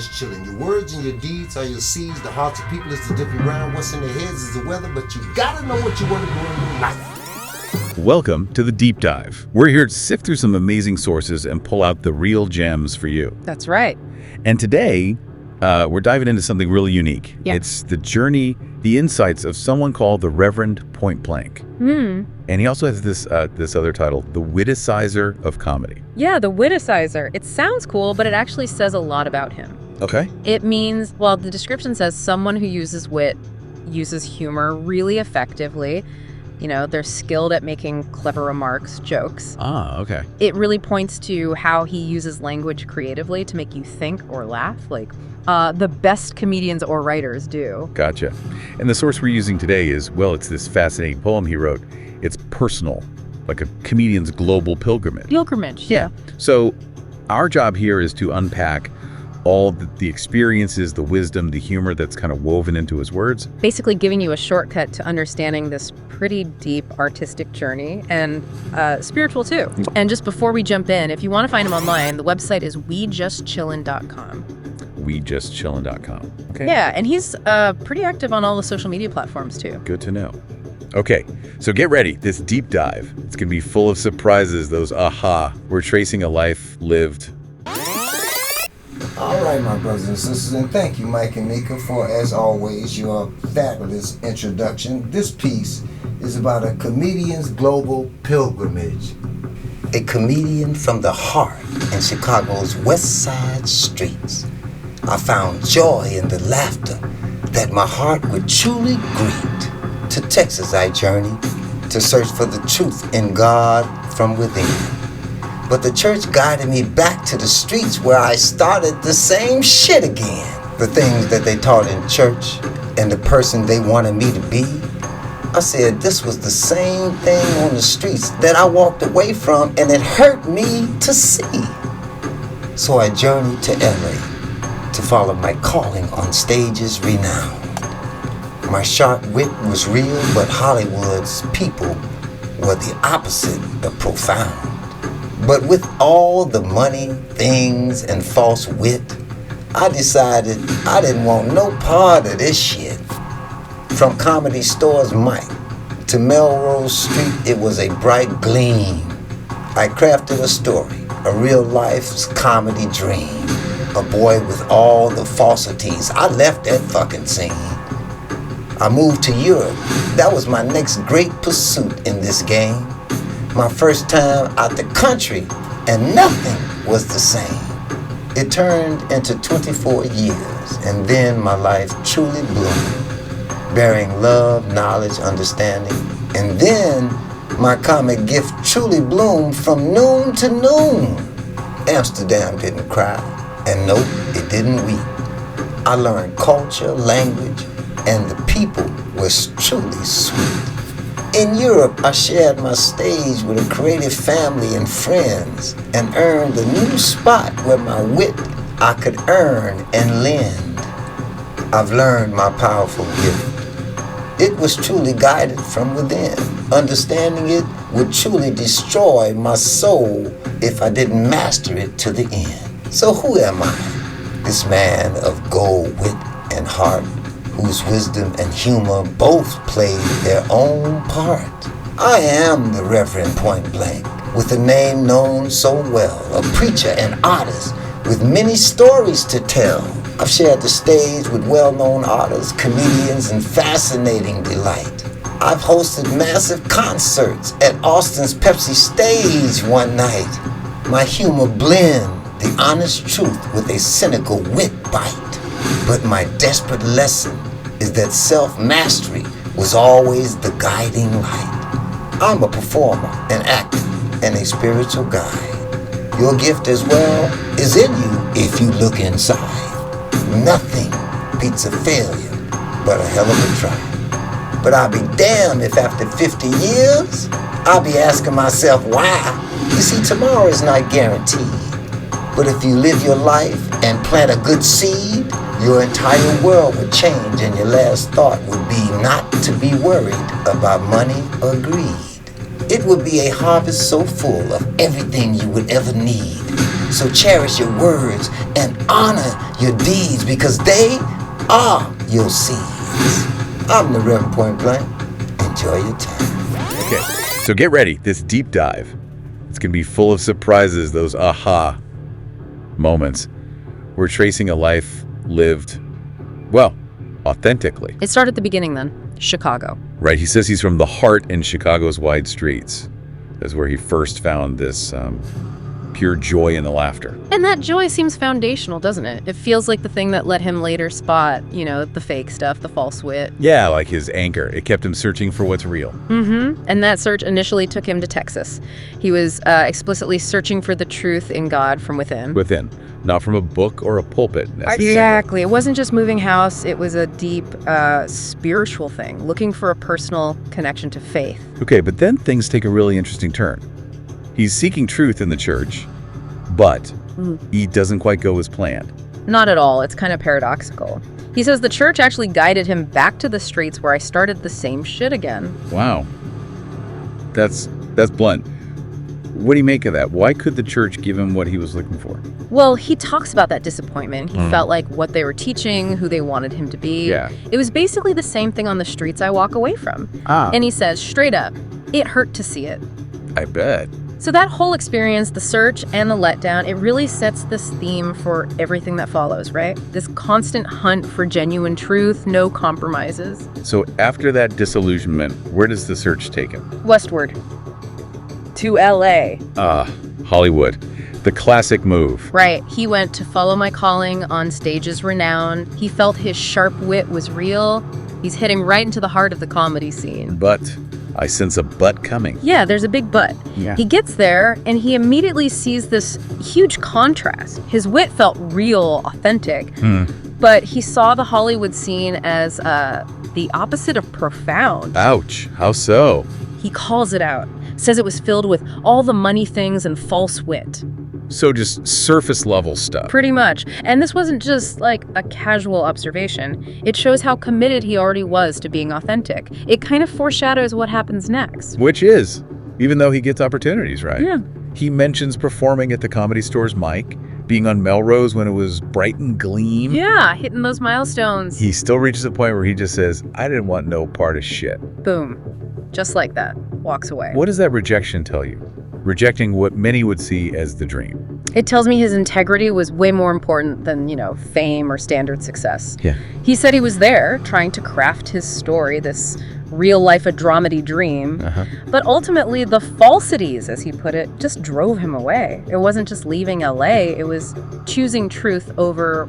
just chillin'. Your words and your deeds are your seeds. The hearts of people is the different ground. What's in their heads is the weather, but you gotta know what you want to do in your life. Welcome to the Deep Dive. We're here to sift through some amazing sources and pull out the real gems for you. That's right. And today, we're diving into something really unique. Yeah. It's the journey, the insights of someone called the Reverend Point Blank. And he also has this other title, the Witicizer of Comedy. Yeah, the Witicizer. It sounds cool, but it actually says a lot about him. Okay. It means, well, the description says someone who uses wit, uses humor really effectively. You know, they're skilled at making clever remarks, jokes. Ah, okay. It really points to how he uses language creatively to make you think or laugh, like the best comedians or writers do. Gotcha. And the source we're using today is, well, it's this fascinating poem he wrote. It's personal, like a comedian's global pilgrimage. Pilgrimage, yeah. So our job here is to unpack all the experiences, the wisdom, the humor that's kind of woven into his words. Basically giving you a shortcut to understanding this pretty deep artistic journey and spiritual too. And just before we jump in, if you want to find him online, the website is WeJustChillin.com. WeJustChillin.com. Okay. Yeah, and he's pretty active on all the social media platforms too. Good to know. Okay, so get ready. This deep dive, it's going to be full of surprises, those aha. We're tracing a life lived. All right, my brothers and sisters, and thank you, Mike and Nika, for, as always, your fabulous introduction. This piece is about a comedian's global pilgrimage. A comedian from the heart in Chicago's West Side streets. I found joy in the laughter that my heart would truly greet. To Texas I journeyed to search for the truth in God from within. But the church guided me back to the streets where I started the same shit again. The things that they taught in church and the person they wanted me to be. I said this was the same thing on the streets that I walked away from, and it hurt me to see. So I journeyed to LA to follow my calling on stages renowned. My sharp wit was real, but Hollywood's people were the opposite of profound. But with all the money, things, and false wit, I decided I didn't want no part of this shit. From Comedy Store's Mike to Melrose Street, it was a bright gleam. I crafted a story, a real life's comedy dream. A boy with all the falsities. I left that fucking scene. I moved to Europe. That was my next great pursuit in this game. My first time out the country, and nothing was the same. It turned into 24 years, and then my life truly bloomed, bearing love, knowledge, understanding. And then my comic gift truly bloomed from noon to noon. Amsterdam didn't cry, and nope, it didn't weep. I learned culture, language, and the people was truly sweet. In Europe, I shared my stage with a creative family and friends and earned a new spot where my wit I could earn and lend. I've learned my powerful gift. It was truly guided from within. Understanding it would truly destroy my soul if I didn't master it to the end. So who am I? This man of gold wit and heart, whose wisdom and humor both played their own part. I am the Reverend Point Blank, with a name known so well, a preacher and artist with many stories to tell. I've shared the stage with well-known artists, comedians, and fascinating delight. I've hosted massive concerts at Austin's Pepsi stage one night. My humor blend the honest truth with a cynical wit bite. But my desperate lesson is that self-mastery was always the guiding light. I'm a performer, an actor, and a spiritual guide. Your gift as well is in you if you look inside. Nothing beats a failure but a hell of a try. But I'll be damned if after 50 years, I'll be asking myself why. You see, tomorrow is not guaranteed. But if you live your life and plant a good seed, your entire world would change, and your last thought would be not to be worried about money or greed. It would be a harvest so full of everything you would ever need. So cherish your words and honor your deeds, because they are your seeds. I'm the Reverend Point Blank. Enjoy your time. Okay, so get ready. This deep dive, it's going to be full of surprises, those aha moments. We're tracing a life lived, well, authentically. It started at the beginning then, Chicago. Right, he says he's from the heart in Chicago's wide streets. That's where he first found this pure joy in the laughter. And that joy seems foundational, doesn't it? It feels like the thing that let him later spot, the fake stuff, the false wit. Yeah, like his anchor. It kept him searching for what's real. Mm-hmm. And that search initially took him to Texas. He was explicitly searching for the truth in God from within. Within, not from a book or a pulpit, necessarily. Exactly. It wasn't just moving house. It was a deep spiritual thing, looking for a personal connection to faith. Okay, but then things take a really interesting turn. He's seeking truth in the church, but he doesn't quite go as planned. Not at all. It's kind of paradoxical. He says the church actually guided him back to the streets where I started the same shit again. Wow. That's blunt. What do you make of that? Why could the church give him what he was looking for? Well, he talks about that disappointment. He felt like what they were teaching, who they wanted him to be. Yeah. It was basically the same thing on the streets I walk away from. And he says, straight up, it hurt to see it. I bet. So that whole experience, the search and the letdown, it really sets this theme for everything that follows, right? This constant hunt for genuine truth, no compromises. So after that disillusionment, where does the search take him? Westward. To L.A. Hollywood. The classic move. Right. He went to follow my calling on stages renowned. He felt his sharp wit was real. He's hitting right into the heart of the comedy scene. But I sense a but coming. Yeah, there's a big but. Yeah. He gets there, and he immediately sees this huge contrast. His wit felt real, authentic, but he saw the Hollywood scene as the opposite of profound. Ouch. How so? He calls it out, says it was filled with all the money things and false wit. So just surface level stuff. Pretty much. And this wasn't just like a casual observation. It shows how committed he already was to being authentic. It kind of foreshadows what happens next. Which is, even though he gets opportunities, right? Yeah. He mentions performing at the Comedy Store's mic, being on Melrose when it was bright and gleam. Yeah, hitting those milestones. He still reaches a point where he just says, I didn't want no part of shit. Boom. Just like that. Walks away. What does that rejection tell you? Rejecting what many would see as the dream. It tells me his integrity was way more important than, fame or standard success. Yeah. He said he was there trying to craft his story, this real-life a dramedy dream. But ultimately, the falsities, as he put it, just drove him away. It wasn't just leaving LA, it was choosing truth over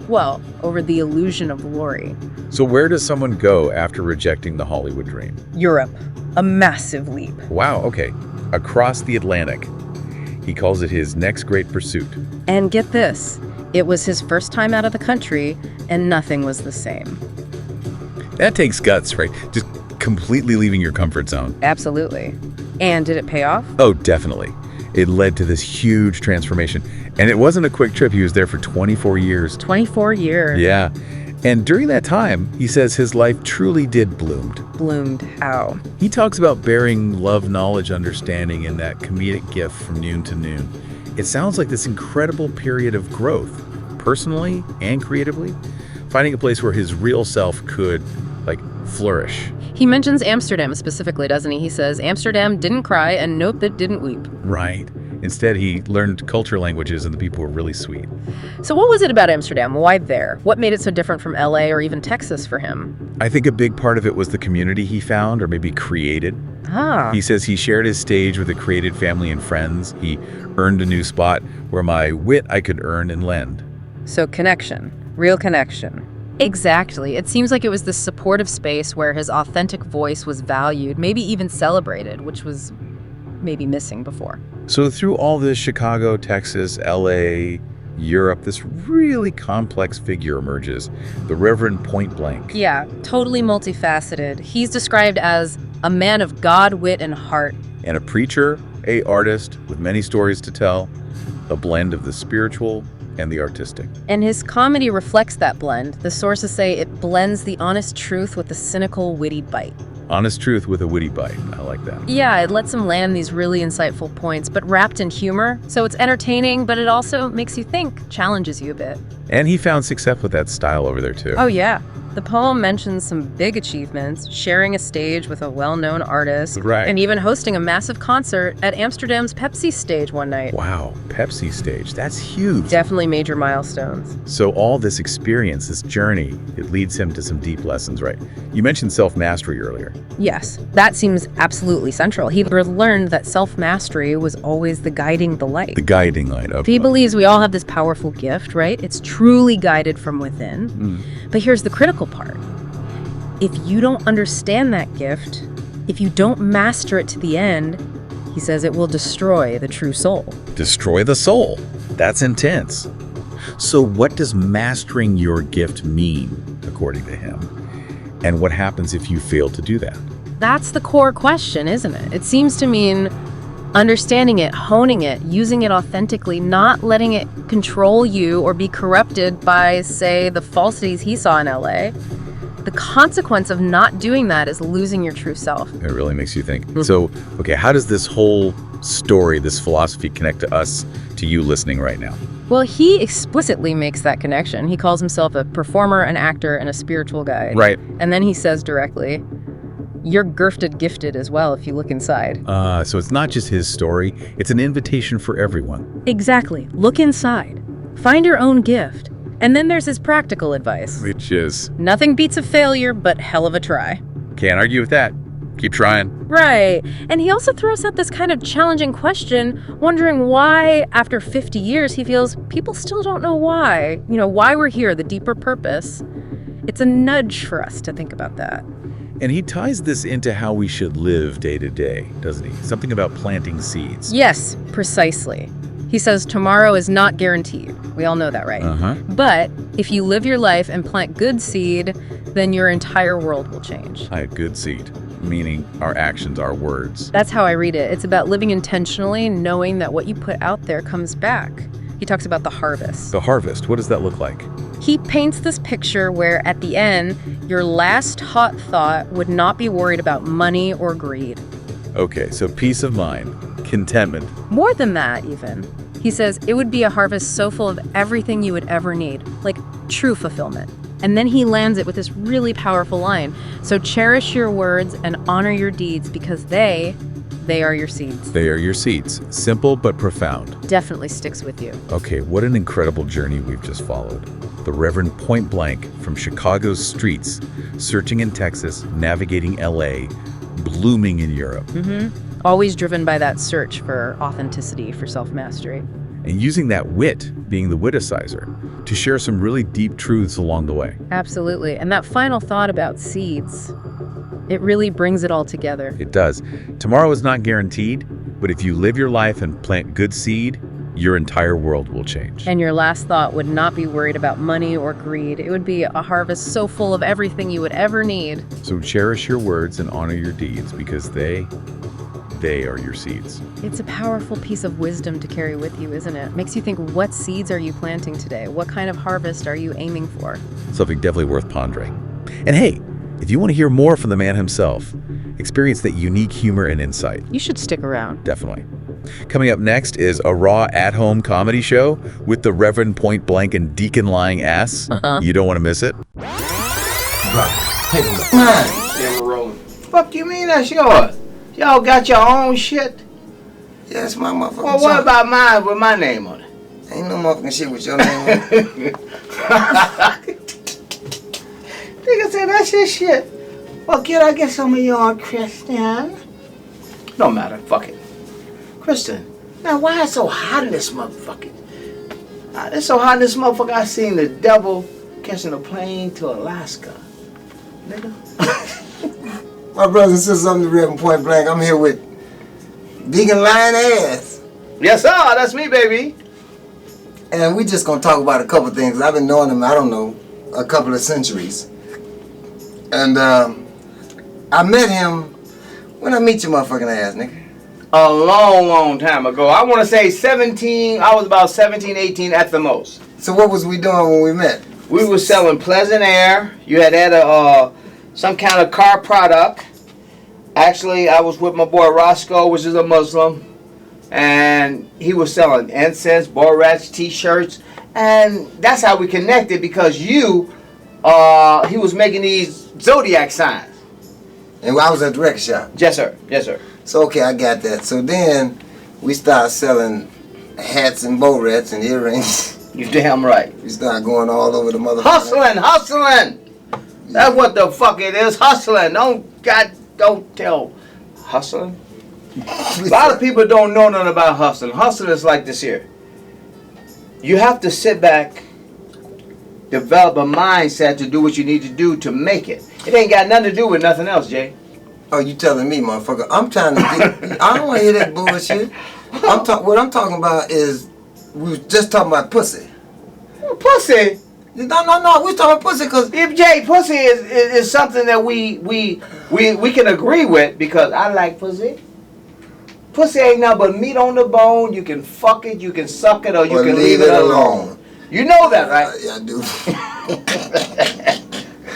the illusion of glory. So where does someone go after rejecting the Hollywood dream? Europe. A massive leap. Wow, okay. Across the Atlantic. He calls it his next great pursuit. And get this, it was his first time out of the country, and nothing was the same. That takes guts, right? Just completely leaving your comfort zone. Absolutely. And did it pay off? Oh, definitely. It led to this huge transformation. And it wasn't a quick trip. He was there for 24 years. 24 years. Yeah. And during that time, he says his life truly did bloomed. Bloomed how? He talks about bearing love, knowledge, understanding in that comedic gift from noon to noon. It sounds like this incredible period of growth, personally and creatively, finding a place where his real self could, flourish. He mentions Amsterdam specifically, doesn't he? He says, Amsterdam didn't cry and nope, that didn't weep. Right. Instead, he learned culture languages and the people were really sweet. So what was it about Amsterdam? Why there? What made it so different from LA or even Texas for him? I think a big part of it was the community he found or maybe created. He says he shared his stage with a created family and friends. He earned a new spot where my wit I could earn and lend. So connection. Real connection. Exactly. It seems like it was this supportive space where his authentic voice was valued, maybe even celebrated, which was maybe missing before. So through all this, Chicago, Texas, LA, Europe, this really complex figure emerges, the Reverend Point Blank. Yeah, totally multifaceted. He's described as a man of God, wit, and heart. And a preacher, a artist with many stories to tell, a blend of the spiritual and the artistic. And his comedy reflects that blend. The sources say it blends the honest truth with the cynical, witty bite. Honest truth with a witty bite. I like that. Yeah, it lets him land these really insightful points, but wrapped in humor. So it's entertaining, but it also makes you think, challenges you a bit. And he found success with that style over there, too. Oh, yeah. The poem mentions some big achievements, sharing a stage with a well-known artist, Right. and even hosting a massive concert at Amsterdam's Pepsi stage one night. Wow, Pepsi stage. That's huge. Definitely major milestones. So all this experience, this journey, it leads him to some deep lessons, right? You mentioned self-mastery earlier. Yes, that seems absolutely central. He learned that self-mastery was always the guiding light. The guiding light of He believes we all have this powerful gift, right? It's truly guided from within. But here's the critical part. If you don't understand that gift, if you don't master it to the end, he says it will destroy the true soul. destroy the soul. That's intense. So what does mastering your gift mean, according to him? And what happens if you fail to do that? That's the core question, isn't it? It seems to mean understanding it, honing it, using it authentically, not letting it control you or be corrupted by, say, the falsities he saw in LA. The consequence of not doing that is losing your true self. It really makes you think. So, okay, how does this whole story, this philosophy connect to us, to you listening right now? Well, he explicitly makes that connection. He calls himself a performer, an actor, and a spiritual guide. Right. And then he says directly, you're gifted as well if you look inside. So it's not just his story, it's an invitation for everyone. Exactly. Look inside. Find your own gift. And then there's his practical advice. Which is, Nothing beats a failure, but hell of a try. can't argue with that. Keep trying. Right. And he also throws out this kind of challenging question, wondering why, after 50 years, he feels people still don't know why. You know, why we're here, the deeper purpose. It's a nudge for us to think about that. And he ties this into how we should live day to day, doesn't he? Something about planting seeds. Yes, precisely. He says tomorrow is not guaranteed. We all know that, right? Uh-huh. But if you live your life and plant good seed, then your entire world will change. A good seed, meaning our actions, our words. That's how I read it. It's about living intentionally, knowing that what you put out there comes back. He talks about the harvest. The harvest, what does that look like? He paints this picture where at the end, your last hot thought would not be worried about money or greed. Okay, so peace of mind, contentment. More than that, even. He says it would be a harvest so full of everything you would ever need, like true fulfillment. And then he lands it with this really powerful line. So cherish your words and honor your deeds because they are your seeds. They are your seeds. Simple but profound. Definitely sticks with you. Okay, what an incredible journey we've just followed. The Reverend point blank from Chicago's streets, searching in Texas, navigating LA, blooming in Europe. Always driven by that search for authenticity, for self-mastery. And using that wit, being the witicizer, to share some really deep truths along the way. Absolutely. And that final thought about seeds, it really brings it all together. It does. Tomorrow is not guaranteed, but if you live your life and plant good seed, your entire world will change. And your last thought would not be worried about money or greed. It would be a harvest so full of everything you would ever need. So cherish your words and honor your deeds because they are your seeds. It's a powerful piece of wisdom to carry with you, isn't it? Makes you think, what seeds are you planting today? What kind of harvest are you aiming for? Something definitely worth pondering. And hey, if you want to hear more from the man himself, experience that unique humor and insight. You should stick around. Definitely. Coming up next is a raw at-home comedy show with the Reverend Point Blank and Deacon Lying Ass. You don't want to miss it. Bro, take a look. Mine. Yeah, we're rolling. Fuck you mean that's yours? Y'all got your own shit? Yeah, that's my motherfucking Well, what song. about mine with my name on it? Ain't no motherfucking shit with your name on it. Nigga said that's his shit. Well, can I get some of your Kristen? No matter, fuck it. Kristen, now why it's so hot in this motherfucker? It's so hot in this motherfucker, I seen the devil catching a plane to Alaska. Nigga. My brothers and sisters, I'm the Reverend Point Blank. I'm here with Deacon Lying Ass. Yes, sir, that's me, baby. And we just gonna talk about a couple things. I've been knowing him, I don't know, a couple of centuries. And I met him when I meet your motherfucking ass, nigga. A long, long time ago. I want to say 17, I was about 17, 18 at the most. So what was we doing when we met? We were selling Pleasant Air. You had a some kind of car product. Actually, I was with my boy Roscoe, which is a Muslim, and he was selling incense, Borat's t-shirts, and that's how we connected because he was making these zodiac signs. And I was at the record shop. Yes, sir. Yes, sir. So, okay, I got that. So then we started selling hats and Borat's and earrings. You damn right. We started going all over the motherfucker. Hustling. That's what the fuck it is, hustling. Don't tell hustling. A lot of people don't know nothing about hustling. Hustling is like this here. You have to sit back, develop a mindset to do what you need to do to make it. It ain't got nothing to do with nothing else, Jay. Oh, you telling me, motherfucker? I'm trying to get... I don't want to hear that bullshit. What I'm talking about is... We was just talking about pussy. Pussy? No. We talking about pussy because... If Jay, pussy is something that we can agree with because I like pussy. Pussy ain't nothing but meat on the bone. You can fuck it, you can suck it, or you can leave it alone. You know that, right? Yeah, I do.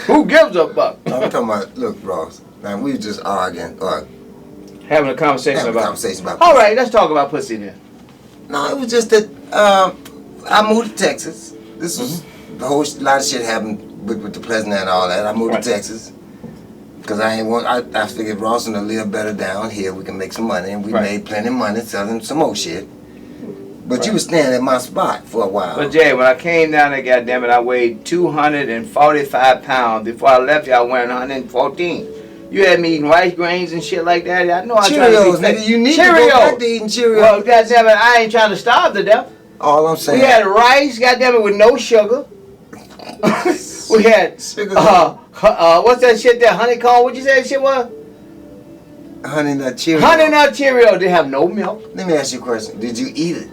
Who gives a fuck? I'm talking about... Look, Ross. Now, we was just arguing... Having a conversation about pussy. All right, let's talk about pussy then. No, it was just that I moved to Texas. This was a whole lot of shit happened with the president and all that. I moved to Texas because I figured Rawson will live better down here. We can make some money, and we made plenty of money selling some more shit. But you was standing at my spot for a while. But Jay, when I came down there, goddammit, I weighed 245 pounds. Before I left you, I was wearing 114. You had me eating rice grains and shit like that. I know I tried to be nigga, you need to go back to eating Cheerios. Well, goddammit, I ain't trying to starve to death. All I'm saying. We had rice, goddammit, with no sugar. We had what's that shit there? Honeycomb? What you say that shit was? Honey Nut Cheerios. Honey Nut Cheerios. They have no milk. Let me ask you a question. Did you eat it?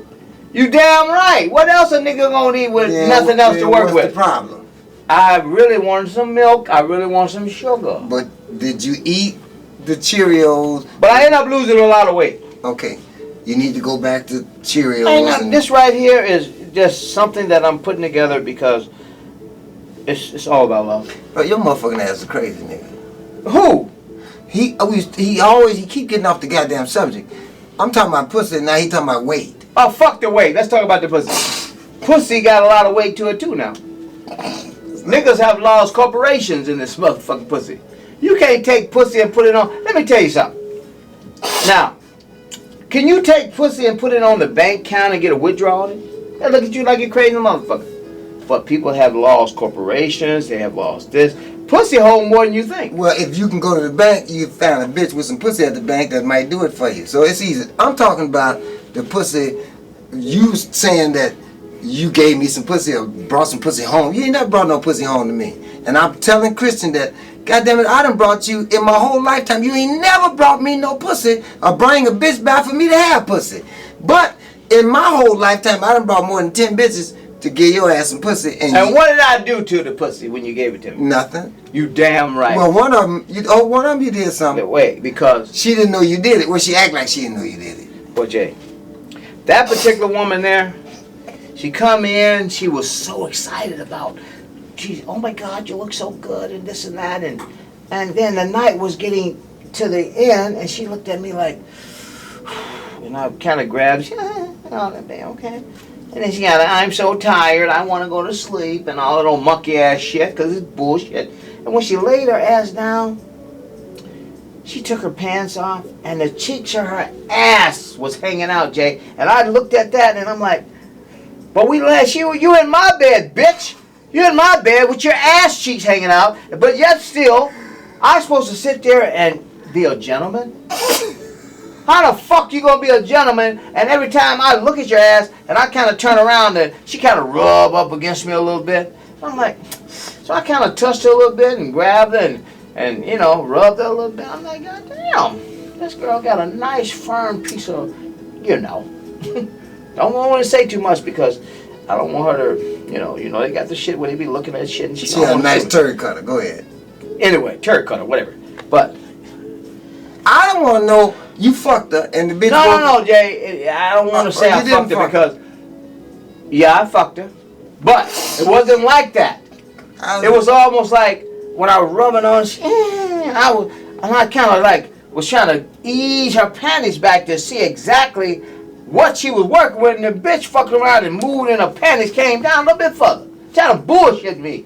You damn right. What else a nigga gonna eat with nothing else to work with? What's the problem? I really wanted some milk. I really want some sugar. But did you eat the Cheerios? But I ended up losing a lot of weight. Okay. You need to go back to Cheerios. This right here is just something that I'm putting together because it's all about love. Bro, your motherfucking ass is crazy, nigga. Who? He keep getting off the goddamn subject. I'm talking about pussy, now he talking about weight. Oh, fuck the weight. Let's talk about the pussy. Pussy got a lot of weight to it too now. Niggas have lost corporations in this motherfucking pussy. You can't take pussy and put it on. Let me tell you something. Now, can you take pussy and put it on the bank account and get a withdrawal on it? They look at you like you're crazy motherfucker. But people have lost corporations. They have lost this. Pussy hold more than you think. Well, if you can go to the bank, you can find a bitch with some pussy at the bank that might do it for you. So it's easy. I'm talking about the pussy. You saying that you gave me some pussy or brought some pussy home. You ain't never brought no pussy home to me. And I'm telling Christian that, goddamn it, I done brought you in my whole lifetime. You ain't never brought me no pussy or bring a bitch back for me to have pussy. But in my whole lifetime, I done brought more than 10 bitches to give your ass some pussy. And what did I do to the pussy when you gave it to me? Nothing. You damn right. Well, one of them you did something. Wait, because she didn't know you did it. Well, she act like she didn't know you did it. Well, Jay, that particular woman there, she come in, she was so excited about, geez, oh my God, you look so good and this and that. And then the night was getting to the end and she looked at me like, I kind of grabbed, okay. And then she got, I'm so tired, I want to go to sleep and all that old monkey ass shit because it's bullshit. And when she laid her ass down, she took her pants off and the cheeks of her ass was hanging out, Jay. And I looked at that and I'm like, but you in my bed, bitch. You in my bed with your ass cheeks hanging out. But yet still, I'm supposed to sit there and be a gentleman? How the fuck you gonna be a gentleman and every time I look at your ass and I kind of turn around and she kind of rub up against me a little bit. I'm like, so I kind of touched her a little bit and grabbed her and rubbed her a little bit. I'm like, God damn, this girl got a nice firm piece of, Don't want to say too much because I don't want her to, they got the shit where they be looking at shit and she got a nice turd cutter. Go ahead. Anyway, turd cutter, whatever. But I don't want to know you fucked her and the bitch. No, Jay. I don't want to say I fucked her because, I fucked her, but it wasn't like that. It was almost like when I was rubbing on, I kind of like was trying to ease her panties back to see exactly what she was working with, and the bitch fucking around and moved, and her panties came down a little bit further. Trying to bullshit me.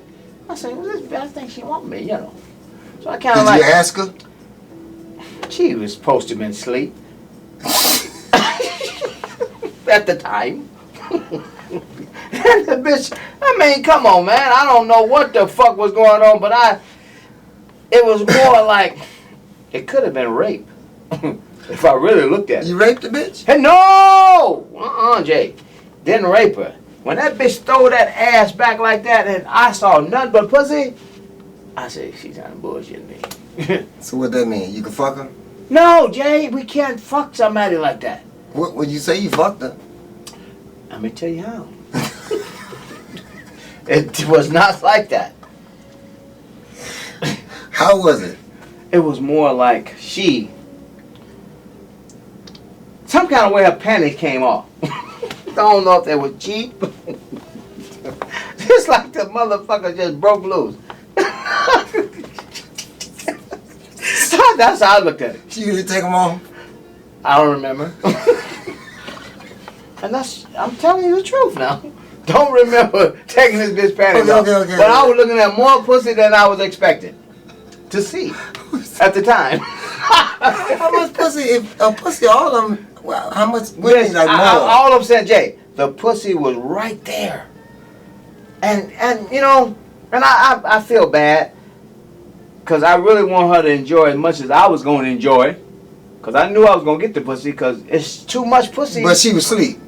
I said, well, this bitch, I think she want me, you know. So I kind of like. Did you ask her? She was supposed to have been asleep. At the time. And the bitch, I mean, come on, man. I don't know what the fuck was going on, but it was more like, it could have been rape. If I really looked at it. You raped the bitch? Hey, no! Jay. Didn't rape her. When that bitch threw that ass back like that and I saw nothing but pussy, I said, she's trying to bullshit me. So what that mean? You can fuck her? No, Jay, we can't fuck somebody like that. What would you say you fucked her? Let me tell you how. It was not like that. How was it? It was more like some kind of way her panties came off. I don't know if they were cheap. It's like the motherfucker just broke loose. That's how I looked at it. She didn't take them off? I don't remember. And I'm telling you the truth now. Don't remember taking this bitch panties off. Okay. But I was looking at more pussy than I was expecting to see at the time. How much pussy? If a pussy, all of them. Wow, how much? Women like more? All of them said, Jay, the pussy was right there, and you know, and I feel bad because I really want her to enjoy as much as I was going to enjoy, because I knew I was going to get the pussy because it's too much pussy. But she was asleep.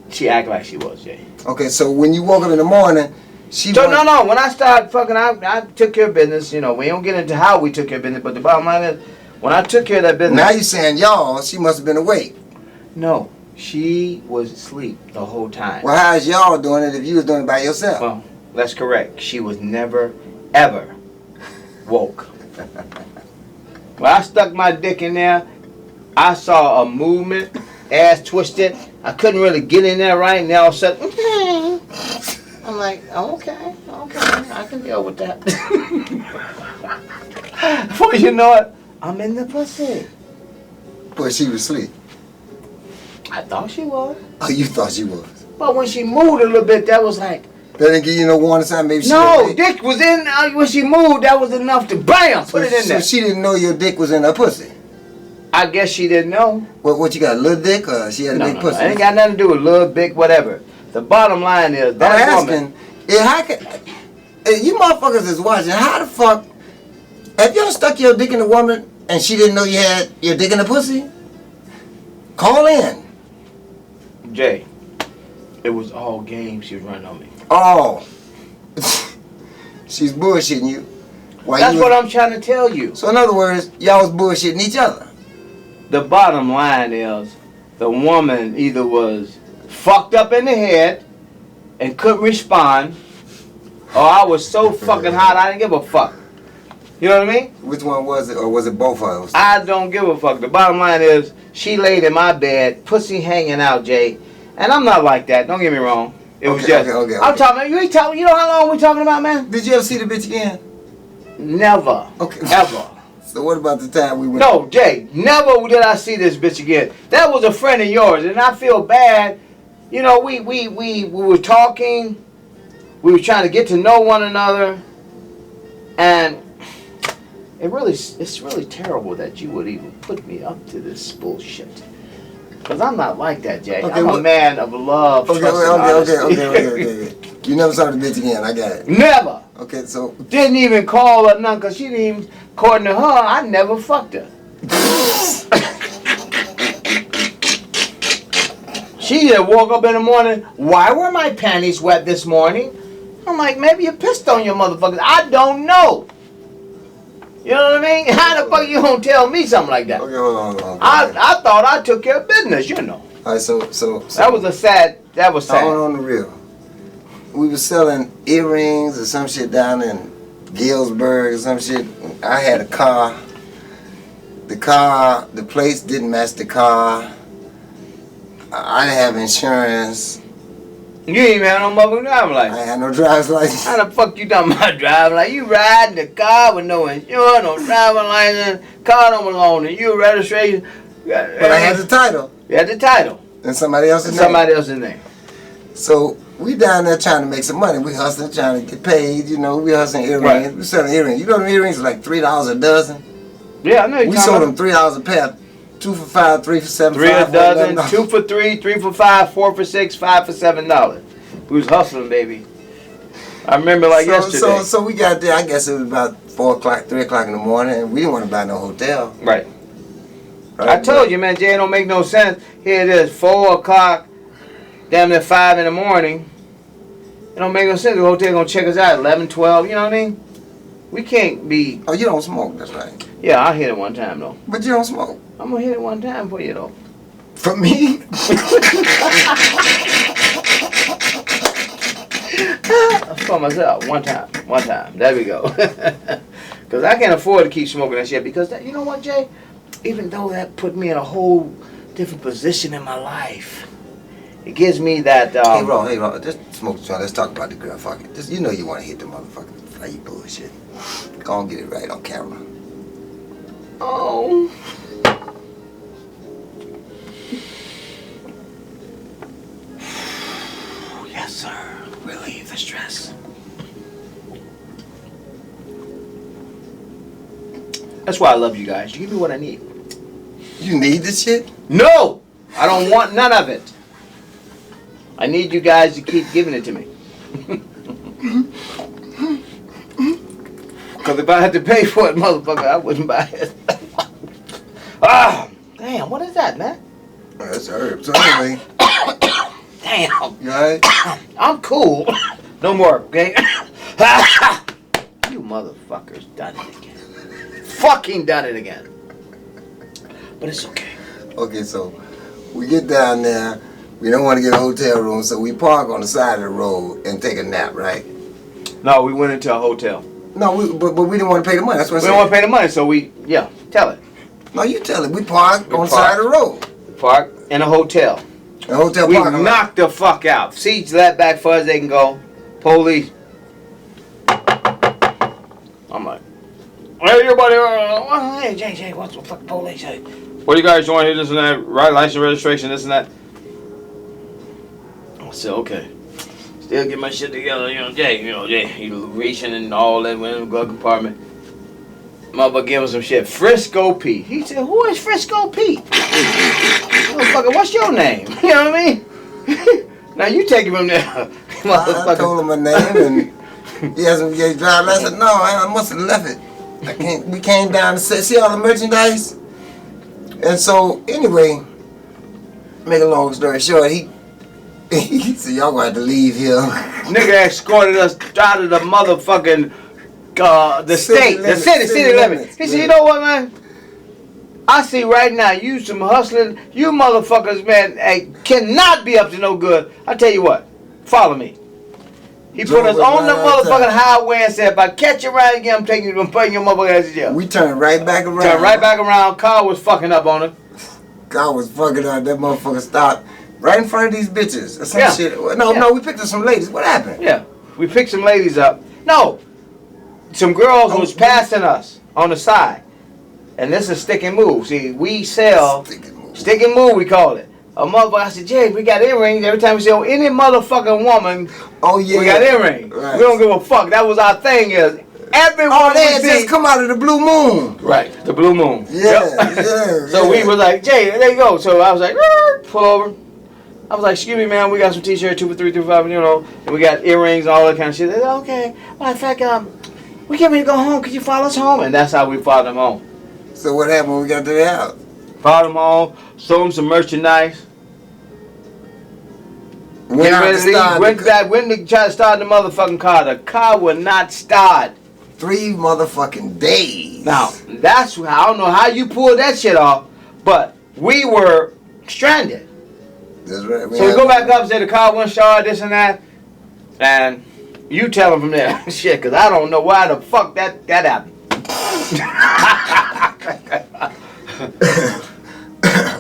She acted like she was, Jay. Okay, so when you woke up in the morning, no. When I started fucking, I took care of business. You know, we don't get into how we took care of business, but the bottom line is, when I took care of that business. Now you saying y'all? She must have been awake. No, she was asleep the whole time. Well, how's y'all doing it if you was doing it by yourself? Well, that's correct. She was never, ever woke. When I stuck my dick in there, I saw a movement, ass twisted. I couldn't really get in there right now. All of a sudden, I'm like, okay, I can deal with that. Before you know it, I'm in the pussy. But she was asleep. I thought she was. Oh, you thought she was. But when she moved a little bit, that was like. That didn't give you no warning sign? Maybe she No, dick was in, when she moved, that was enough to bam, put it in there. So she didn't know your dick was in her pussy? I guess she didn't know. What you got, a little dick or she had a big pussy? No, it ain't got nothing to do with little, big, whatever. The bottom line is, that woman. If you motherfuckers is watching, how the fuck, have y'all stuck your dick in a woman and she didn't know you had your dick in the pussy? Call in. Jay, it was all games she was running on me. Oh. She's bullshitting you. That's what I'm trying to tell you. So in other words, y'all was bullshitting each other. The bottom line is, the woman either was fucked up in the head and couldn't respond, or I was so fucking hot I didn't give a fuck. You know what I mean? Which one was it, or was it both of us? I don't give a fuck. The bottom line is, she laid in my bed, pussy hanging out, Jay. And I'm not like that. Don't get me wrong. It was just. Okay. I'm talking. You ain't talking. You know how long we talking about, man? Did you ever see the bitch again? Never. Okay. Ever. So what about the time we went? No, Jay. Never did I see this bitch again. That was a friend of yours, and I feel bad. You know, we were talking. We were trying to get to know one another, and it's really terrible that you would even put me up to this bullshit. Because I'm not like that, Jay. Okay, I'm a man of love, trust, and honesty. Okay. You never saw the bitch again, I got it. Never. Okay, so. Didn't even call her nothing, because she didn't even, according to her, I never fucked her. She just woke up in the morning, why were my panties wet this morning? I'm like, maybe you pissed on your motherfuckers. I don't know. You know what I mean? How the fuck you gonna tell me something like that? Okay, hold on. I thought I took care of business, you know. All right, so that was sad. On the real. We were selling earrings or some shit down in Galesburg or some shit. I had a car. The place didn't match the car. I didn't have insurance. You ain't even have no motherfucking driving I license. ain't had no driver's license. How the fuck you talking about driving? Like you riding the car with no insurance, no driving license, car don't belong to you, registration. But I had the title. You had the title. And somebody else's name. Somebody else's name. So we down there trying to make some money. We hustling, trying to get paid. You know, we hustling earrings. Right. We selling earrings. You know them earrings are like $3 a dozen. Yeah, I know you're We talking sold about. them $3 a pair. 2 for $5, 3 for $7. 3 5 a for dozen, $11. 2 for $3, 3 for $5, 4 for $6, 5 for $7. We was hustling, baby. I remember like yesterday. So we got there. I guess it was about 4 o'clock, 3 o'clock in the morning, and we didn't want to buy no hotel. Right. Right? I told you, man, Jay, it don't make no sense. Here it is, 4 o'clock, damn near 5 in the morning. It don't make no sense. The hotel gonna check us out at 11, 12, you know what I mean? We can't be. Oh, you don't smoke, that's right. Yeah, I'll hit it one time, though. But you don't smoke. I'm gonna hit it one time for you, though. For me? For myself, one time. There we go. Because I can't afford to keep smoking that shit. Because you know what, Jay? Even though that put me in a whole different position in my life, it gives me that. Hey, Ron, just smoke the joint. Let's talk about the girl. Fuck it. Just, you know you want to hit the motherfucking fake bullshit. Go on, get it right on camera. Oh. Yes, sir. Relieve the stress. That's why I love you guys. You give me what I need. You need this shit? No! I don't want none of it. I need you guys to keep giving it to me. Because if I had to pay for it, motherfucker, I wouldn't buy it. Ah! Damn, what is that, man? Oh, that's herb. So anyway, Damn. you alright? I'm cool. No more, okay? You motherfuckers done it again. Fucking done it again. But it's okay. Okay, so we get down there. We don't want to get a hotel room, so we park on the side of the road and take a nap, right? No, we went into a hotel. No, but we didn't want to pay the money. That's what I We said. don't want to pay the money, so tell it. No, you tell it. We parked on the side of the road. Park in a hotel. The hotel We parking lot. knocked the fuck out. Seats let back far as they can go. Police. I'm like, hey, everybody. Hey, Jay, what's the fucking police? Hey, what are you guys doing here? This and that. Right, license, registration, this and that. I said, okay. Still get my shit together, Jay, he reaching and all that, went in the glove compartment. Motherfucker give him some shit. Frisco Pete. He said, who is Frisco Pete? Motherfucker, what's your name? You know what I mean? Now you take him from there. I Motherfucker. told him my name and he hasn't get his driver's license. I said, no, I must have left it. We came down to see all the merchandise. And so, anyway, make a long story short, he said, y'all gonna have to leave here. Nigga escorted us out of the motherfucking the city limits. He said, you know what, man? I see right now you some hustling. You motherfuckers, man, cannot be up to no good. I tell you what, follow me. He put us on the motherfucking highway and said, if I catch you right again, I'm taking you and putting your motherfucking ass in jail. We turned right back around. Turned right back around. Car was fucking up on him. God was fucking up. That motherfucker stopped right in front of these bitches. Or some Yeah. shit. No, we picked up some ladies. What happened? Yeah, we picked some ladies up. No, some girls was passing us on the side. And this is stick and move. See, we sell stick and move, we call it. A motherfucker, I said, Jay, we got earrings. Every time we sell any motherfucking woman, Oh yeah, we got earrings. Right. We don't give a fuck. That was our thing. Is everyone Oh, they we had see, just come out of the blue moon. right, the blue moon. Yeah, Yep. yeah. So we was like, Jay, there you go. So I was like, pull over. I was like, excuse me, man, we got some t-shirts, 2 for 3, 2 for 5, and we got earrings and all that kind of shit. They said, okay. Matter of fact, we get ready to go home. Could you follow us home? And that's how we followed them home. So what happened when we got to the house? Followed them home, sold them some merchandise. Went out to start. Went to try to start the motherfucking car. The car would not start. 3 motherfucking days. Now, that's I don't know how you pulled that shit off, but we were stranded. That's right. So we go back up and say the car went short, this and that, and you tell them from there. Shit, because I don't know why the fuck that happened.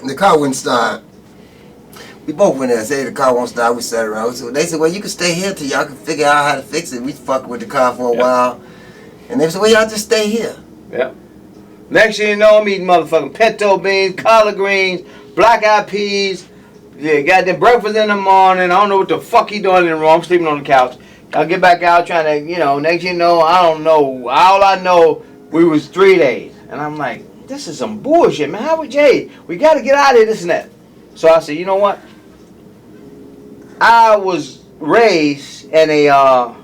The car wouldn't start. We both went there. Say the car won't start. We sat around. So they said, well, you can stay here till y'all can figure out how to fix it. We fucked with the car for a while. And they said, well, y'all just stay here. Yep. Next thing you know, I'm eating motherfucking pinto beans, collard greens, black-eyed peas. Yeah, goddamn breakfast in the morning. I don't know what the fuck he doing in the room. I'm sleeping on the couch. I'll get back out trying to, next thing you know, I don't know. All I know, we was 3 days. And I'm like, this is some bullshit, man. How would Jay? We got to get out of here, this and that. So I said, you know what? I was raised in a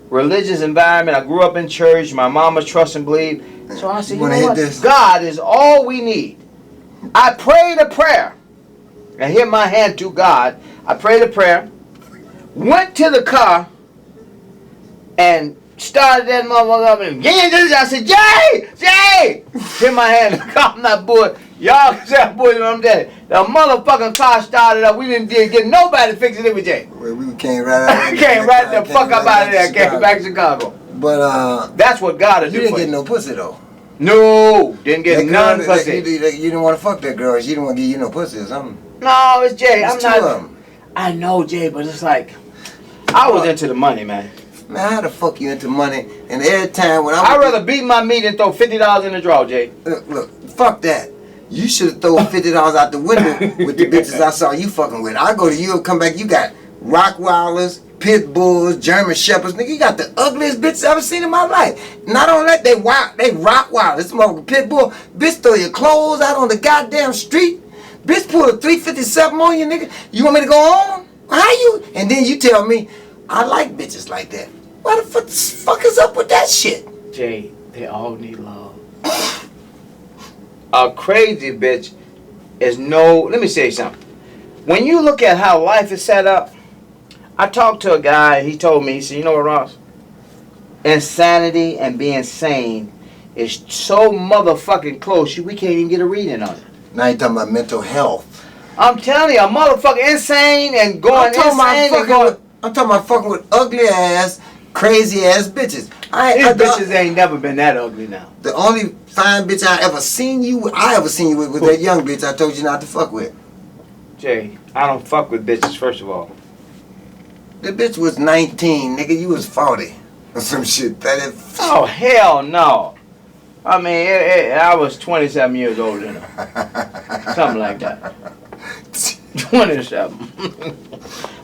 religious environment. I grew up in church. My mama trust and believe. So I said, you know what? God is all we need. I prayed a prayer. I hit my hand to God. I prayed a prayer. Went to the car and started that motherfucker up. And I said, Jay! Hit my hand. I'm not bored. Y'all can say I'm bored when I'm dead. The motherfucking car started up. We didn't get nobody to fix it with Jay. Well, we came right out. I came right the fuck up out of there. Came back to Chicago. But that's what God is doing. You didn't get no pussy though. No, didn't get none pussy. You didn't want to fuck that girl. She didn't want to give you no pussy or something. No, it's Jay. It's I'm two not. of them. I know Jay, but it's like I was into the money, man. Man, how the fuck you into money? And every time when I'd rather beat my meat and throw $50 in the drawer, Jay. Look, fuck that. You should have thrown $50 out the window with the bitches I saw you fucking with. I go to Europe, come back, you got Rottweilers, Pit Bulls, German Shepherds. Nigga, you got the ugliest bitches I've ever seen in my life. Not only that, they Rottweilers. This motherfucker Pit Bull. Bitch, throw your clothes out on the goddamn street. Bitch, pull a 357 on you, nigga. You want me to go on? How you? And then you tell me, I like bitches like that. Why the fuck is up with that shit? Jay, they all need love. A crazy bitch is no... Let me say something. When you look at how life is set up, I talked to a guy, he told me, he said, you know what, Ross? Insanity and being sane is so motherfucking close, we can't even get a reading on it. Now you're talking about mental health. I'm telling you, a motherfucker insane and going insane and going... I'm talking about fucking with ugly ass, crazy ass bitches. These bitches ain't never been that ugly now. The only fine bitch I ever seen you with was that young bitch I told you not to fuck with. Jay, I don't fuck with bitches, first of all. The bitch was 19, nigga. You was 40 or some shit. Oh, hell no. I mean, I was 27 years old than her. Something like that. 27.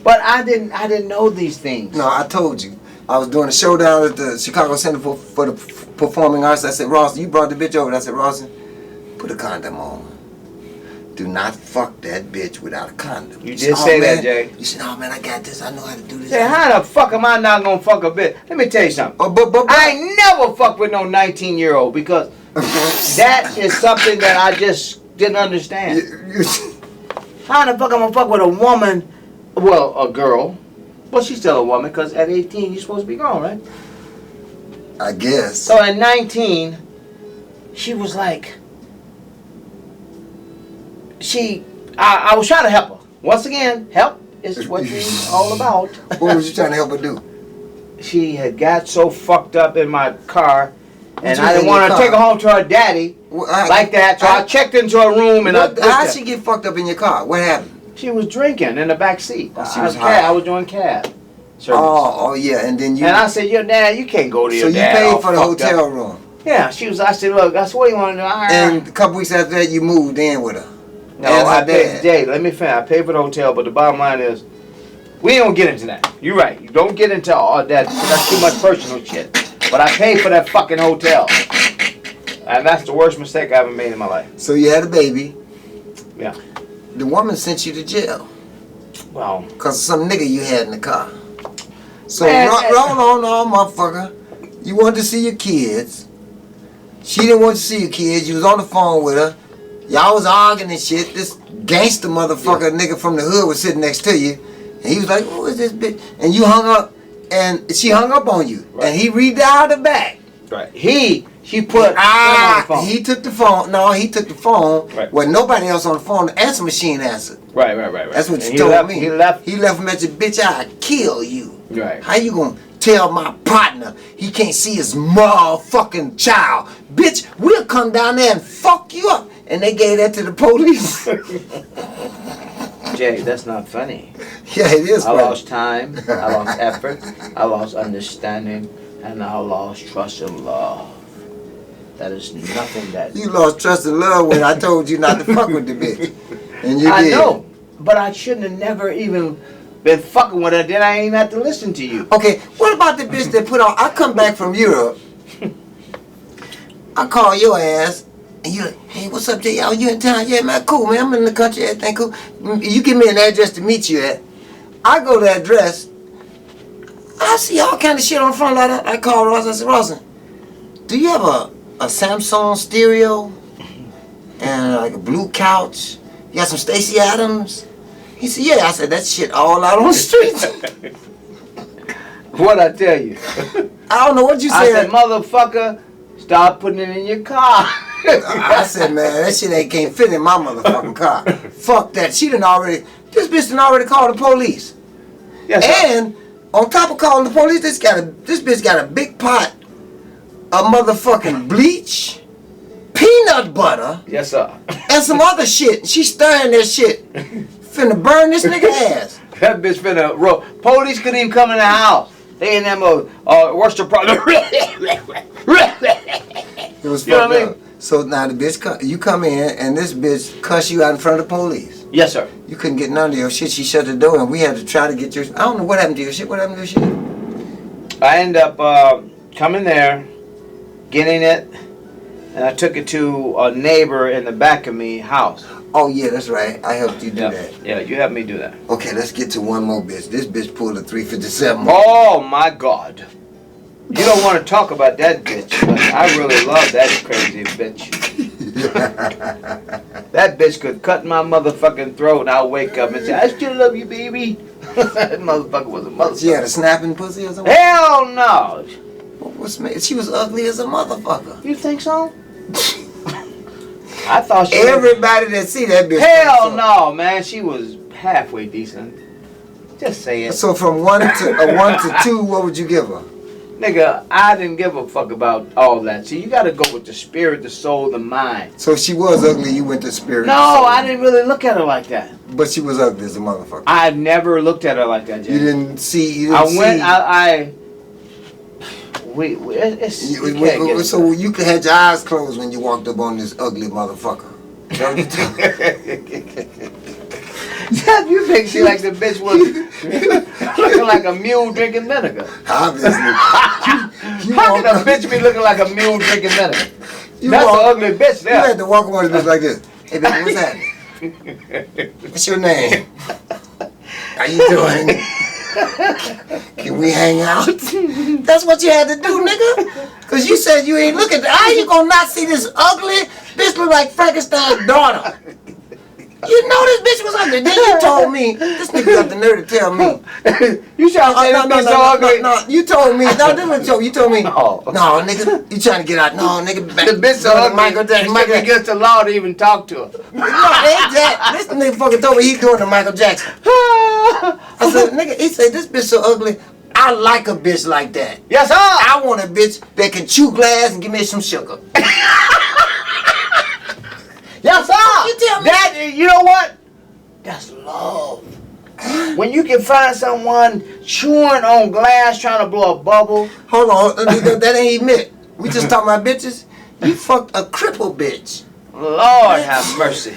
But I didn't know these things. No, I told you. I was doing a showdown at the Chicago Center for the Performing Arts. I said, Ross, you brought the bitch over. I said, Ross, put a condom on. Do not fuck that bitch without a condom. You did say that, Jay. You said, oh man, I got this. I know how to do this. Jay, how the fuck am I not gonna fuck a bitch? Let me tell you something. But I ain't never fucked with no 19-year-old because that is something that I just didn't understand. How the fuck am I gonna fuck with a woman? Well, a girl. Well, she's still a woman because at 18 you're supposed to be grown, right? I guess. So at 19, she was like, I was trying to help her. Once again, help is what it's all about. What was you trying to help her do? She had got so fucked up in my car, and I didn't want to take her home to her daddy like that. So I checked into her room and how'd she get fucked up in your car? What happened? She was drinking in the back seat. She was high. I was doing cab service. Oh yeah, and then you. And I said, "Your dad, you can't go to your dad." So you paid for the hotel room. Yeah, she was. I said, "Look, I said, what do you want to do?" And a couple weeks after that, you moved in with her. No, I paid. Jay, let me finish. I paid for the hotel, but the bottom line is, we don't get into that. You're right. You don't get into all that. That's too much personal shit. But I paid for that fucking hotel, and that's the worst mistake I ever made in my life. So you had a baby. Yeah. The woman sent you to jail. Well, because of some nigga you had in the car. So roll on, motherfucker. You wanted to see your kids. She didn't want to see your kids. You was on the phone with her. Y'all was arguing and shit. This gangster motherfucker nigga from the hood was sitting next to you. And he was like, who is this bitch? And you hung up. And she hung up on you. Right. And he redialed her back. Right. She put him on the phone. He took the phone. No, he took the phone. Right. Well, nobody else on the phone. The answer machine answered. Right. That's what you told me. He left him at your bitch. I'll kill you. Right. How you gonna tell my partner he can't see his motherfucking child? Bitch, we'll come down there and fuck you up. And they gave that to the police. Jay, that's not funny. Yeah, it is I funny. lost time, I lost effort, I lost understanding, and I lost trust and love. That is nothing that... You lost trust and love when I told you not to fuck with the bitch. And you I did. know, but I shouldn't have never even been fucking with her, then I ain't have to listen to you. Okay, what about the bitch that put on... I come back from Europe. I call your ass. And you're like, hey, what's up, Jay? Oh, you in town? Yeah, man, cool, man. I'm in the country, everything cool. You give me an address to meet you at. I go to that address. I see all kind of shit on the front like that. I call Ross. I said, Ross, do you have a Samsung stereo? And like a blue couch? You got some Stacey Adams? He said, yeah. I said, that shit all out on the streets. What'd I tell you? I don't know what you I said. said, motherfucker, stop putting it in your car. I said, man, that shit can't fit in my motherfucking car. Fuck that. This bitch done already called the police. Yes, sir. And on top of calling the police, this bitch got a big pot of motherfucking bleach, peanut butter, Yes, sir. and some other shit. She's stirring that shit. Finna burn this nigga ass. That bitch finna roll. Police couldn't even come in the house. They in that mode. What's the problem? It was You know fucked what I mean? up. So now the bitch, you come in and this bitch cuss you out in front of the police. Yes, sir. You couldn't get none of your shit. She shut the door and we had to try to get your. I don't know what happened to your shit. What happened to your shit? I end up coming there, getting it, and I took it to a neighbor in the back of me house. Oh yeah, that's right. I helped you do Yeah, that. yeah, you helped me do that. Okay, let's get to one more bitch. This bitch pulled a 357. Oh my God. You don't want to talk about that bitch, but I really love that crazy bitch. That bitch could cut my motherfucking throat and I'll wake up and say, I still love you, baby. That motherfucker was a motherfucker. She had a snapping pussy or something? Hell no. She was ugly as a motherfucker. You think so? I thought she Everybody that see that bitch. Hell no, man. She was halfway decent. Just say it. So from 1 to 2, what would you give her? Nigga, I didn't give a fuck about all that. See, you gotta go with the spirit, the soul, the mind. So if she was ugly, you went to spirit. No, I didn't really look at her like that. But she was ugly as a motherfucker. I never looked at her like that, Jay. You didn't see. So you could have your eyes closed when you walked up on this ugly motherfucker. You think she like the bitch was looking like a mule drinking vinegar? Obviously. How can a bitch be looking like a mule drinking vinegar? That's an ugly bitch there. You had to walk on this bitch like this. Hey, baby, what's happening? What's your name? How you doing? Can we hang out? That's what you had to do, nigga. Because you said you ain't looking. How you gonna not see this ugly bitch look like Frankenstein's daughter? You know this bitch was ugly. Then you told me, this nigga got the nerve to tell me. You trying to say this bitch so ugly? No, you told me. No, this was you told me. No, nigga, you trying to get out. No, nigga, back. The bitch so ugly. Michael Jackson. Michael against the law to even talk to her. No, ain't that. This nigga fucking told me he doing the Michael Jackson. I said, nigga, he said, this bitch so ugly. I like a bitch like that. Yes, sir. I want a bitch that can chew glass and give me some sugar. Yes, sir. You tell me. That, you know what? That's love. When you can find someone chewing on glass trying to blow a bubble. Hold on, that ain't even it. We just talking about bitches. You fucked a crippled bitch. Lord have mercy.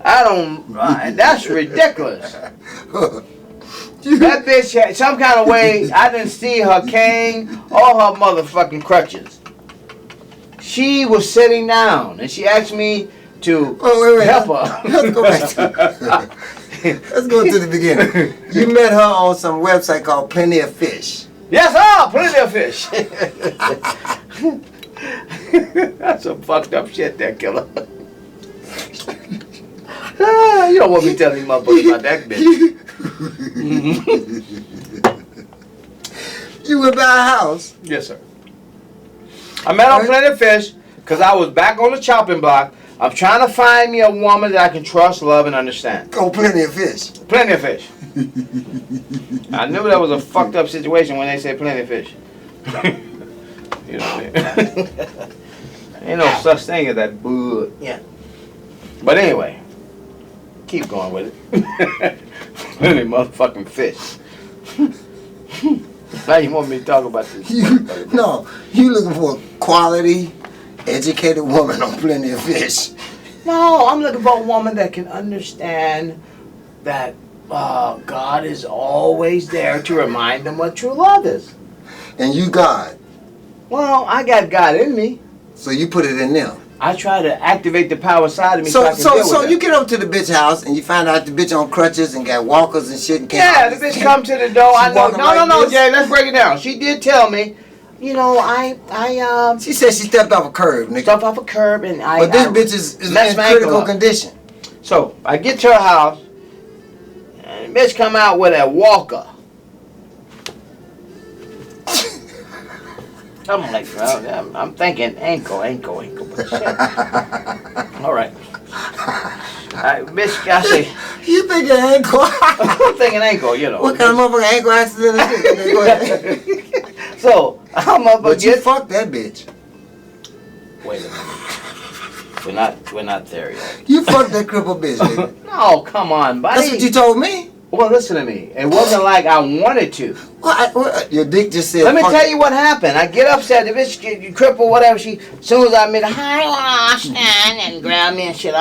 I don't. That's ridiculous. That bitch had some kind of way. I didn't see her cane or her motherfucking crutches. She was sitting down and she asked me to help her. Let's go back to let's go to the beginning. You met her on some website called Plenty of Fish. Yes, sir, plenty of fish. That's some fucked up shit there, killer. You don't want me telling you motherfuckers about that bitch. You went by a house. Yes, sir. I met on Plenty of Fish because I was back on the chopping block. I'm trying to find me a woman that I can trust, love, and understand. Oh, Plenty of Fish. Plenty of fish. I knew that was a fucked up situation when they said plenty of fish. You know what I mean? Ain't no such thing as that bud. Yeah. But anyway, Keep going with it. Any motherfucking fish. Now you want me to talk about this? No, you looking for a quality, educated woman on Plenty of Fish. No, I'm looking for a woman that can understand that God is always there to remind them what true love is. And you God. Well, I got God in me. So you put it in them. I try to activate the power side of me so I can deal with So it. you get up to the bitch house and you find out the bitch on crutches and got walkers and shit. And Yeah, the bitch come to the door. I know. No, this? Jay. Let's break it down. She did tell me, you know, She said she stepped off a curb, nigga. stepped off a curb and But this bitch is in critical condition. So I get to her house, and the bitch come out with a walker. I'm like, well, I'm thinking ankle, but shit. All right. Bitch, I say, You thinking ankle? I'm thinking ankle, you know. What kind of motherfucking ankle accident is this? Go ahead. So I'm up But you against. fucked that bitch. Wait a minute. We're not there yet. You fucked that crippled bitch, nigga. No, come on, buddy. That's what you told me. Well, listen to me. It wasn't like I wanted to. Your dick just said. Let me tell you what happened. I get upset. The bitch get crippled, whatever. She, as soon as I made a hi, stand and grab me and shit.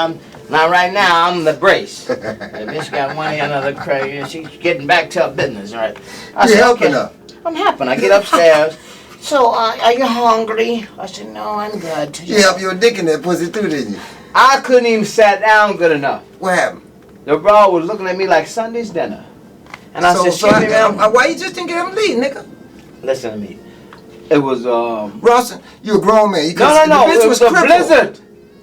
Now right now I'm the brace. The bitch got one end of the crazy, and she's getting back to her business. Right? You're helping her. I'm helping. I get upstairs. So, are you hungry? I said, no, I'm good. You helped your dick in that pussy too, didn't you? I couldn't even sit down good enough. What happened? The bro was looking at me like Sunday's dinner. And I said, excuse me, man. Why you just didn't get him to leave, nigga? Listen to me. It was, Rawson, you a grown man. No. It was a blizzard.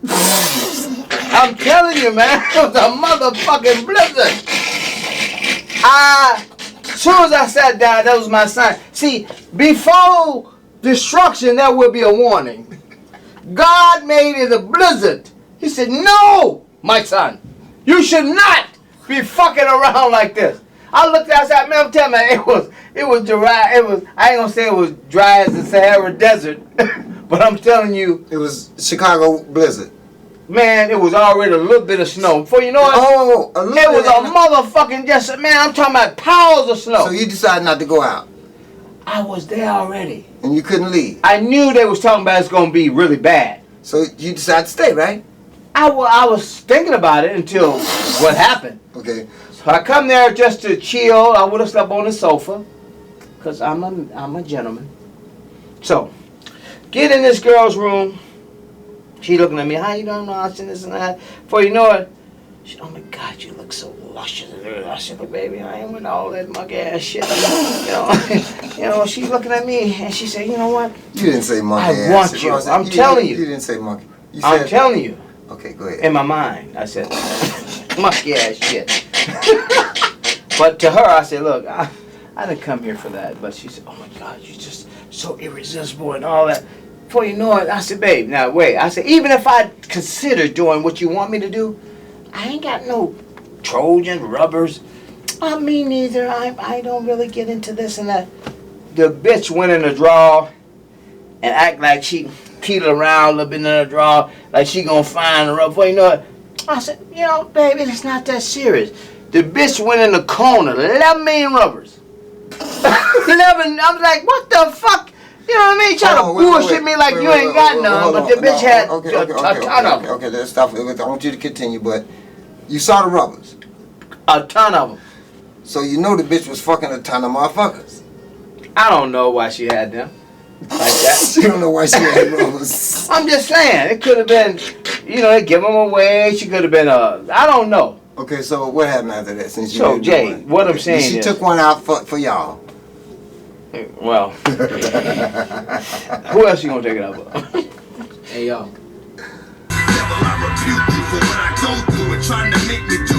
I'm telling you, man. It was a motherfucking blizzard. As soon as I sat down, that was my sign. See, before destruction, there will be a warning. God made it a blizzard. He said, no, my son. You should not be fucking around like this. I looked outside, man, I'm telling you, it was dry. I ain't gonna say it was dry as the Sahara Desert, but I'm telling you. It was Chicago blizzard. Man, it was already a little bit of snow. Before you know it, it was a motherfucking just, man, I'm talking about piles of snow. So you decided not to go out? I was there already. And you couldn't leave? I knew they was talking about it's gonna be really bad. So you decided to stay, right? I was thinking about it until what happened. Okay. So I come there just to chill. I would have slept on the sofa, cause I'm a gentleman. So, get in this girl's room. She looking at me. How you doing? I said this and that. Before you know it, she, oh my God, you look so luscious. I said, look, baby, I ain't with all that monkey ass shit. You know. She's looking at me and she said, you know what? You didn't say monkey ass. I want you. I'm telling you. You didn't say monkey. You said, I'm telling you. Okay, go ahead. In my mind, I said, monkey ass shit. But to her, I said, look, I didn't come here for that. But she said, oh my God, you're just so irresistible and all that. Before you know it, I said, babe, now wait. I said, even if I consider doing what you want me to do, I ain't got no Trojan rubbers. Me neither. I don't really get into this and that. The bitch went in the drawer and act like she peeled around a little bit in the drawer, like she gonna find a rubber. Before you know it, I said, you know, baby, it's not that serious. The bitch went in the corner, 11 million rubbers. 11, I'm like, what the fuck? You know what I mean? Trying to bullshit me like you ain't got none, but the bitch had a ton of them. Okay, let's stop. I want you to continue, but you saw the rubbers. A ton of them. So you know the bitch was fucking a ton of motherfuckers. I don't know why she had them like that. She don't know why she had rubbers. I'm just saying, it could have been, you know, they give them away. She could have been I don't know. Okay, so what happened after that? Since you So Jay, what I'm saying she is, took one out for y'all. Well, who else you gonna take it up with? Hey, y'all. Devil, I rebuke you for what I go through and trying to make me do